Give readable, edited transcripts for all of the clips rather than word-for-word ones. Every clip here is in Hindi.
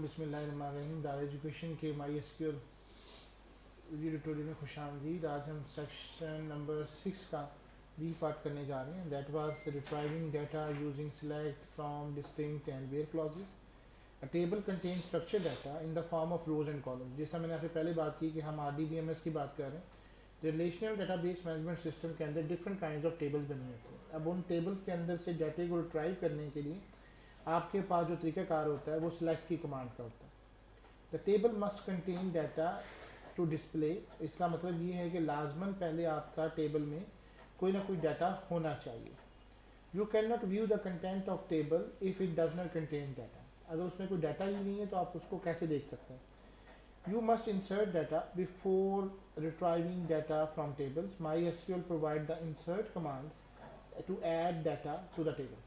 बिस्मिल्लाहिर्रहमानिर्रहीम। दार एजुकेशन के माई एसक्यूएल वीडियो ट्यूटोरियल में खुश आमदीद। आज हम सेक्शन नंबर 6 का बी पार्ट करने जा रहे हैं। That was retrieving data using select from distinct and where clauses. A table contain structure data in the form of rows and column. जिस मैंने आपसे पहले बात की कि हम RDBMS की बात कर रहे हैं। रिलेशनल डेटाबेस मैनेजमेंट सिस्टम के अंदर डिफरेंट काइंड ऑफ टेबल्स बनी होती हैं। अब उन टेबल्स के अंदर से डाटे को रिट्राइव करने के लिए आपके पास जो तरीक़ाकार होता है वो सिलेक्ट की कमांड का होता है। The table must contain data to display. इसका मतलब ये है कि लाजमन पहले आपका टेबल में कोई ना कोई डाटा होना चाहिए। You can not view the content of table if it does not contain data. अगर उसमें कोई डाटा ही नहीं है तो आप उसको कैसे देख सकते हैं। You must insert data before retrieving data from tables. MySQL provide the insert command to add data to the table.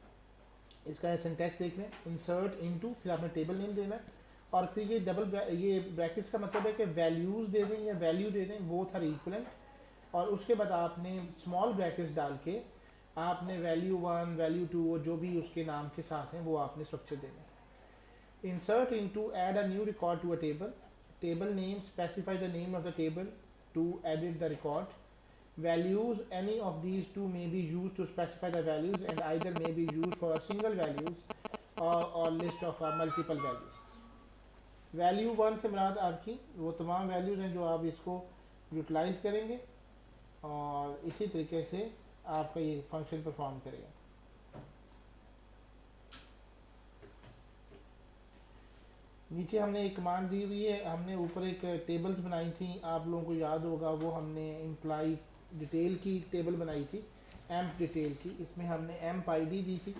इसका सिंटैक्स देख लें। इंसर्ट इनटू, फिर आपने टेबल नेम देना है और फिर ये ये ब्रैकेट्स का मतलब है कि वैल्यूज़ दे दें या वैल्यू दे दें, बोथ आर इक्वलेंट। और उसके बाद आपने स्मॉल ब्रैकेट्स डाल के आपने वैल्यू 1 वैल्यू 2 जो भी उसके नाम के साथ हैं वो आपने स्ट्रक्चर देना है। Insert into, add a new record to a table. Table name, specify the name of the table to edit the record. Values, any of these two may be used to specify the values and either may be used for a single values or list of multiple values. Value 1 से मुराद आपकी वो तमाम वैल्यूज़ हैं जो आप इसको यूटिलाइज़ करेंगे और इसी तरीके से आपका ये फंक्शन परफॉर्म करेगा। नीचे हमने एक कमांड दी हुई है। हमने ऊपर एक टेबल्स बनाई थी, आप लोगों को याद होगा, वो हमने एम्प्लॉय डिटेल की टेबल बनाई थी, एम्प डिटेल की। इसमें हमने एम्प आईडी दी थी।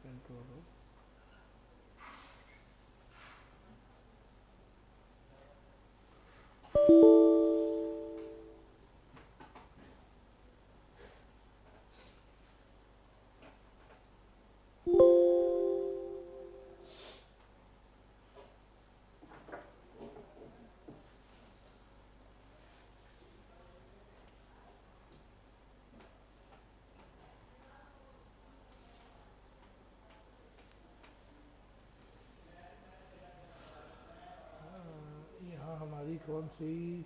कंट्रोल यहाँ हमारी कौन सी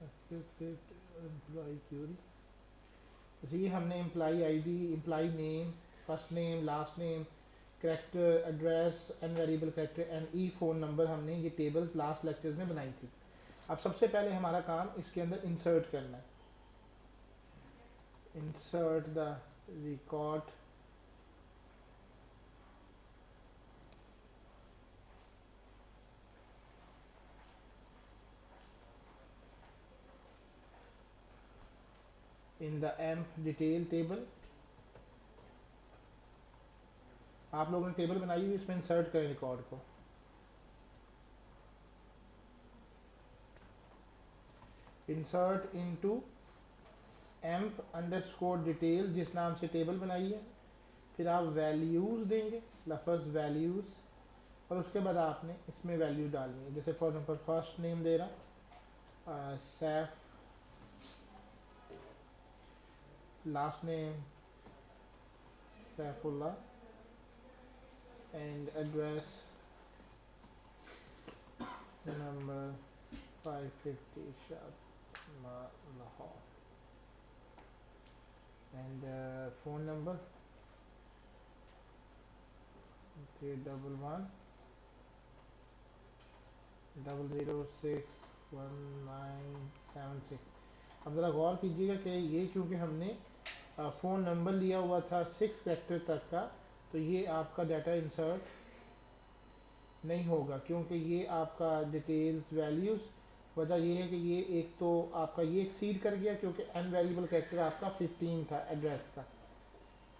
स्कूल एम्प्लॉय क्यूरी। जी, हमने employee ID, employee name, first name, last name, character, address, and variable character and E phone number, हमने ये टेबल्स लास्ट लेक्चर्स में बनाई थी। अब सबसे पहले हमारा काम इसके अंदर इंसर्ट करना है। Insert the record in the amp detail table. आप लोगों ने टेबल बनाई हुई, इसमें इंसर्ट करें रिकॉर्ड को। Insert into amp underscore detail, जिस नाम से टेबल बनाई है। फिर आप वैल्यूज़ देंगे, लफज वैल्यूज़, और उसके बाद आपने इसमें वैल्यू डालनी है। जैसे फॉर एग्जांपल फर्स्ट नेम दे रहा Saif, last name Saifullah, and address number 550 शाद लाहौर, एंड फ़ोन नंबर 311 0061976। अब ज़रा गौर कीजिएगा कि ये क्योंकि हमने फ़ोन नंबर लिया हुआ था 6 कैरेक्टर तक का, तो ये आपका डाटा इंसर्ट नहीं होगा क्योंकि ये आपका डिटेल्स वैल्यूज़, वजह ये है कि ये एक तो आपका ये एक्सीड कर गया क्योंकि अनवेरिएबल कैरेक्टर आपका 15 था एड्रेस का।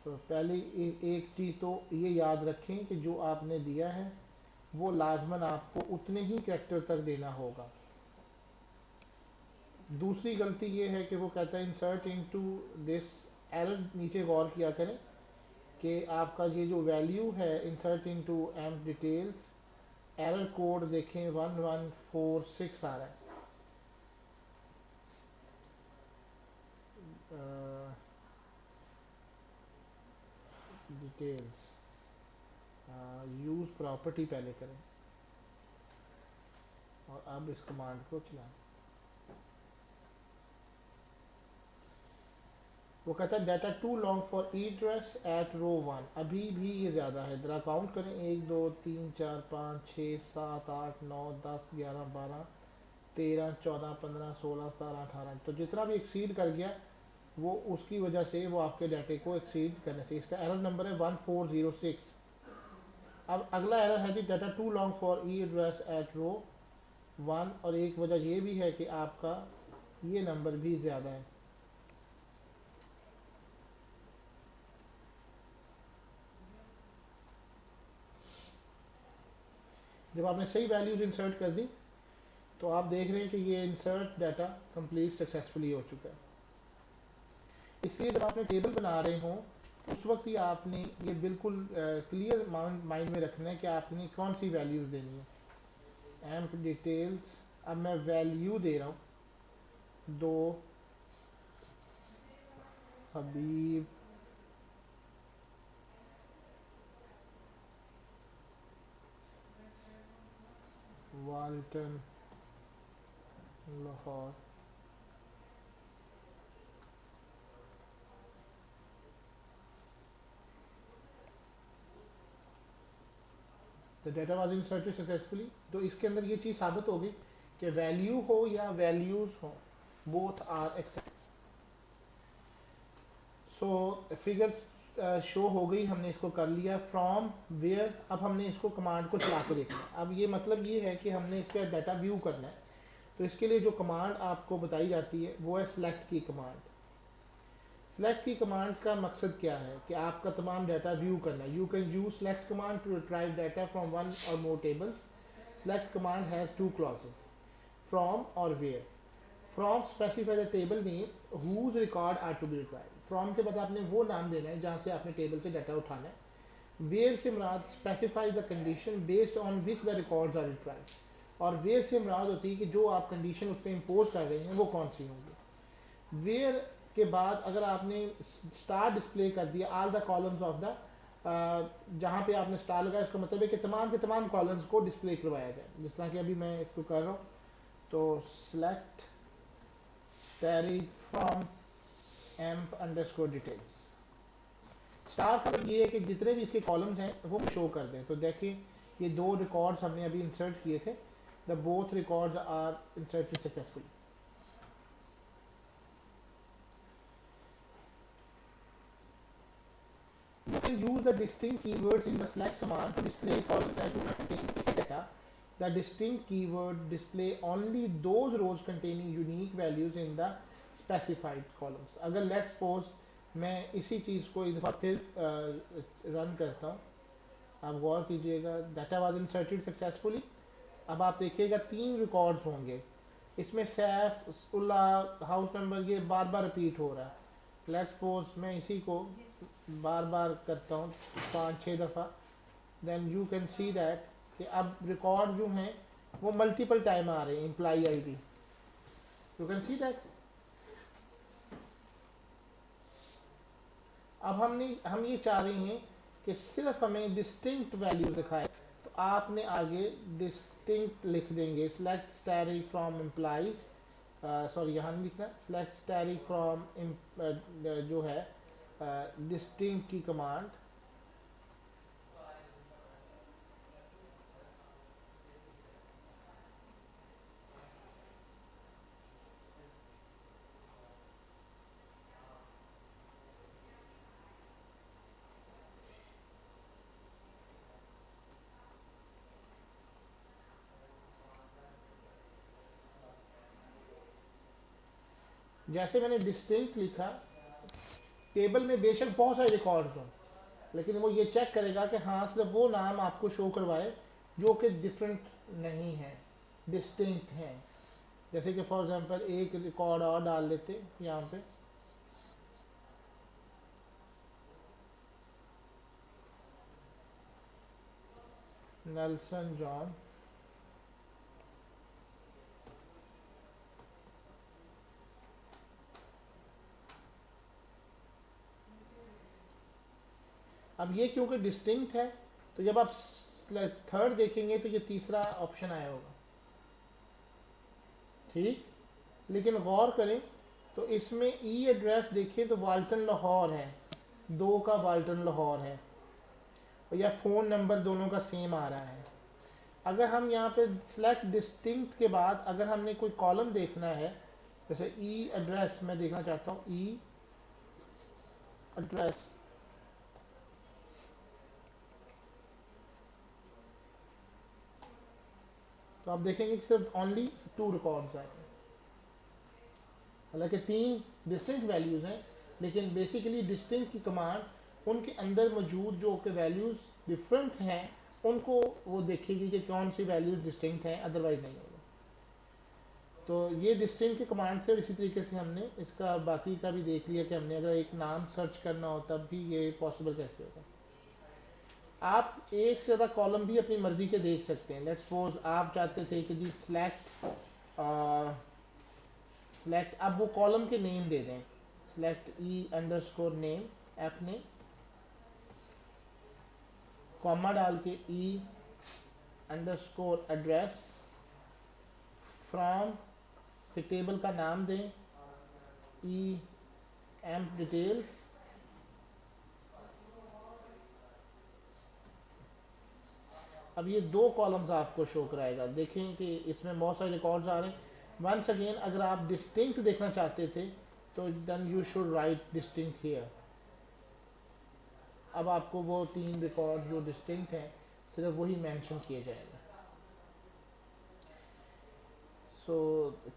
तो पहले एक चीज़ तो ये याद रखें कि जो आपने दिया है वो लाजमन आपको उतने ही कैरेक्टर तक देना होगा। दूसरी गलती ये है कि वो कहता है इंसर्ट इनटू दिस एरर, नीचे गौर किया करें कि आपका ये जो वैल्यू है insert into M details, error code देखें 1146 आ रहा है। डिटेल्स यूज़ प्रॉपर्टी पहले करें और अब इस कमांड को चलाएं। वो कहता है data too long for e address at row 1, अभी भी ये ज़्यादा है। ज़रा काउंट करें 1 2 3 4 5 6 7 8 9 10 11 12 13 14 15 16 17 18, तो जितना भी एक्सीड कर गया वो उसकी वजह से वो आपके डाटे को एक्सीड करने से। इसका एरर नंबर है 1406। अब अगला एरर है जी data too long for e address at row 1, और एक वजह ये भी है कि आपका ये नंबर भी ज़्यादा है। जब आपने सही वैल्यूज़ इंसर्ट कर दी तो आप देख रहे हैं कि ये इंसर्ट डाटा कंप्लीट सक्सेसफुली हो चुका है। इसलिए जब आपने टेबल बना रहे हों उस वक्त ही आपने ये बिल्कुल क्लियर माइंड में रखना है कि आपने कौन सी वैल्यूज़ देनी है। एम्प डिटेल्स, अब मैं वैल्यू दे रहा हूँ 2 Habib Walton Lahore. The data was inserted successfully. तो इसके अंदर ये चीज़ साबित होगी कि वैल्यू हो या वैल्यूज़ हो, both are accept. So figure show हो गई, हमने इसको कर लिया फ्रॉम वेयर। अब हमने इसको कमांड को चला के देखना है। अब ये मतलब ये है कि हमने इसका डाटा व्यू करना है, तो इसके लिए जो कमांड आपको बताई जाती है वो है सिलेक्ट की कमांड। सिलेक्ट की कमांड का मकसद क्या है कि आपका तमाम डाटा व्यू करना है। You can use select command to retrieve data from one or more tables. Select command has two clauses, from और where. From specify the table name whose record are to be retrieve. From के बाद आपने वो नाम देना है जहाँ से आपने टेबल से डाटा उठाना है। वेयर से मुराद specify the condition based on which the records are retrieve. और वेयर से मुराद होती है कि जो आप कंडीशन उस पर इम्पोज कर रहे हैं वो कौन सी होंगी। वेयर के बाद अगर आपने स्टार डिस्प्ले कर दिया all the columns of the, जहाँ पे आपने स्टार लगाया इसका मतलब है कि तमाम के तमाम कॉलम्स को डिस्प्ले करवाया जाए। जिस तरह कि अभी मैं इसको कर रहा हूँ, तो select asterisk from amp underscore details. Star का मतलब ये है कि जितने भी इसके कॉलम्स हैं वो शो कर दें। तो देखिए ये 2 रिकॉर्ड्स हमने अभी इंसर्ट किए थे, the both records are inserted successfully. You can use the distinct keywords in the select command to display columns that do not contain data. The distinct keyword display only those rows containing unique values in the specified columns. अगर let's suppose मैं इसी चीज़ को एक दफ़ा फिर रन करता हूँ, आप गौर कीजिएगा डाटा वाज इंसर्टेड सक्सेसफुली। अब आप देखिएगा 3 रिकॉर्ड्स होंगे, इसमें सैफ उल्ला हाउस नंबर ये बार बार रिपीट हो रहा है। लेट्स सपोज मैं इसी को बार बार करता हूँ 5-6 दफ़ा, then you can see that कि अब रिकॉर्ड जो हैं वो मल्टीपल टाइम आ रहे हैं। Employee ID, you can see that. अब हम ये चाह रहे हैं कि सिर्फ हमें डिस्टिंक्ट वैल्यूज दिखाए, तो आपने आगे डिस्टिंक्ट लिख देंगे। Select asterisk from employees, sorry यहाँ नहीं लिखना, सिलेक्ट स्टैरिक फ्रॉम जो है डिस्टिंक्ट की कमांड। जैसे मैंने डिस्टिंक्ट लिखा, टेबल में बेशक बहुत सारे रिकॉर्ड्स हों, लेकिन वो ये चेक करेगा कि हाँ सिर्फ वो नाम आपको शो करवाए जो कि डिफरेंट नहीं है, डिस्टिंक्ट हैं। जैसे कि फॉर एग्जांपल एक रिकॉर्ड और डाल लेते यहाँ पे, नेल्सन जॉन, अब ये क्योंकि डिस्टिंक्ट है तो जब आप थर्ड देखेंगे तो ये तीसरा ऑप्शन आया होगा, ठीक। लेकिन गौर करें तो इसमें ई एड्रेस देखें तो वाल्टन लाहौर है, 2 का वाल्टन लाहौर है, और या फ़ोन नंबर दोनों का सेम आ रहा है। अगर हम यहाँ पे सेलेक्ट डिस्टिंक्ट के बाद अगर हमने कोई कॉलम देखना है, जैसे ई एड्रेस मैं देखना चाहता हूँ, ई एड्रेस, तो आप देखेंगे कि सिर्फ ओनली 2 रिकॉर्ड्स आए हैं। हालांकि 3 डिस्टिंक्ट वैल्यूज़ हैं, लेकिन बेसिकली डिस्टिंक्ट की कमांड उनके अंदर मौजूद जो कि वैल्यूज़ डिफरेंट हैं उनको वो देखेगी कि कौन सी वैल्यूज़ डिस्टिंक्ट हैं, अदरवाइज नहीं होगा। तो ये डिस्टिंक्ट की कमांड से, और इसी तरीके से हमने इसका बाकी का भी देख लिया कि हमने अगर एक नाम सर्च करना हो तब भी ये पॉसिबल कैसे होगा। आप एक से ज़्यादा कॉलम भी अपनी मर्ज़ी के देख सकते हैं। लेट्स सपोज आप चाहते थे कि जी सेलेक्ट, अब वो कॉलम के नेम दे दें, select e underscore name, F ने कॉमा डाल के ई अंडरस्कोर एड्रेस फ्रॉम, फिर टेबल का नाम दें ई एम्प डिटेल्स, अब ये 2 कॉलम्स आपको शो कराएगा। देखें कि इसमें बहुत सारे रिकॉर्ड्स आ रहे हैं। वंस अगेन अगर आप डिस्टिंक्ट देखना चाहते थे तो then you should write distinct here. अब आपको वो 3 रिकॉर्ड जो डिस्टिंक्ट हैं सिर्फ वही मेंशन किए जाएंगे। So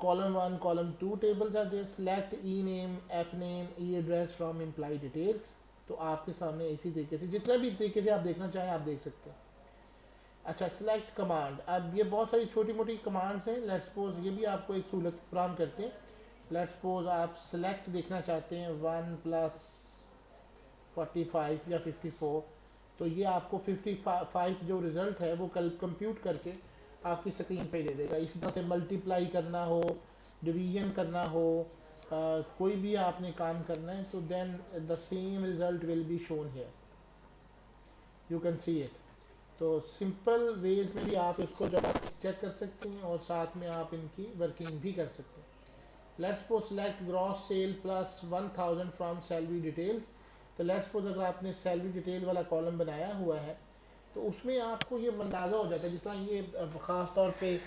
column 1 column 2 tables are there, select E name, F name, E address from employee details. तो आपके सामने इसी तरीके से जितना भी तरीके से आप देखना चाहें आप देख सकते हैं। अच्छा, सेलेक्ट कमांड, अब ये बहुत सारी छोटी मोटी कमांड्स हैं। लेट्स सपोज ये भी आपको एक सहूलत फराहम करते हैं। लेट्स सपोज आप सेलेक्ट देखना चाहते हैं 1+45 या 54, तो ये आपको 55 जो रिज़ल्ट है वो कल कंप्यूट करके आपकी स्क्रीन पे दे देगा। इसी तरह से मल्टीप्लाई करना हो, डिवीजन करना हो, कोई भी आपने काम करना है तो then the same result will be shown here, you can see it. तो सिंपल वेज में भी आप इसको जब चेक कर सकते हैं और साथ में आप इनकी वर्किंग भी कर सकते हैं। Let's suppose select gross sale plus 1000 from salary details. तो लेट्स सपोज अगर आपने सैलरी डिटेल वाला कॉलम बनाया हुआ है तो उसमें आपको ये अंदाज़ा हो जाता है, जिस तरह ये ख़ास तौर पे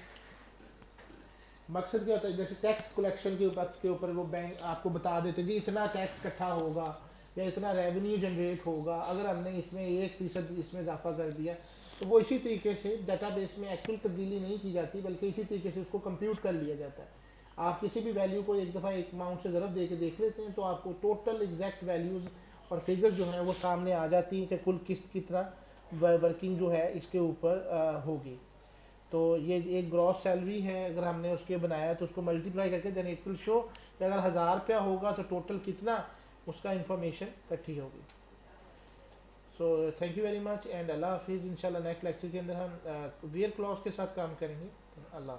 मकसद क्या होता है, जैसे टैक्स कलेक्शन के ऊपर वो बैंक आपको बता देते हैं जी इतना टैक्स इकट्ठा होगा या इतना रेवेन्यू जनरेट होगा अगर हमने इसमें 1% इसमें इजाफा कर दिया। तो वो इसी तरीके से डाटाबेस में एक्चुअल तब्दीली नहीं की जाती बल्कि इसी तरीके से उसको कंप्यूट कर लिया जाता है। आप किसी भी वैल्यू को एक दफ़ा एक अमाउंट से ज़रब दे के देख लेते हैं तो आपको टोटल एग्जैक्ट वैल्यूज़ और फिगर्स जो हैं वो सामने आ जाती हैं कि कुल कितना वर्किंग जो है इसके ऊपर होगी। तो ये एक ग्रॉस सैलरी है, अगर हमने उसके बनाया तो उसको मल्टीप्लाई करके देन इट विल शो कि अगर 1000 रुपया होगा तो टोटल कितना उसका इंफॉर्मेशन इकट्ठी होगी। So thank you very much and अल्लाह हाफिज़। इंशाल्लाह नेक्स्ट लेक्चर के अंदर हम वेयर क्लॉज के साथ काम करेंगे। अल्लाह।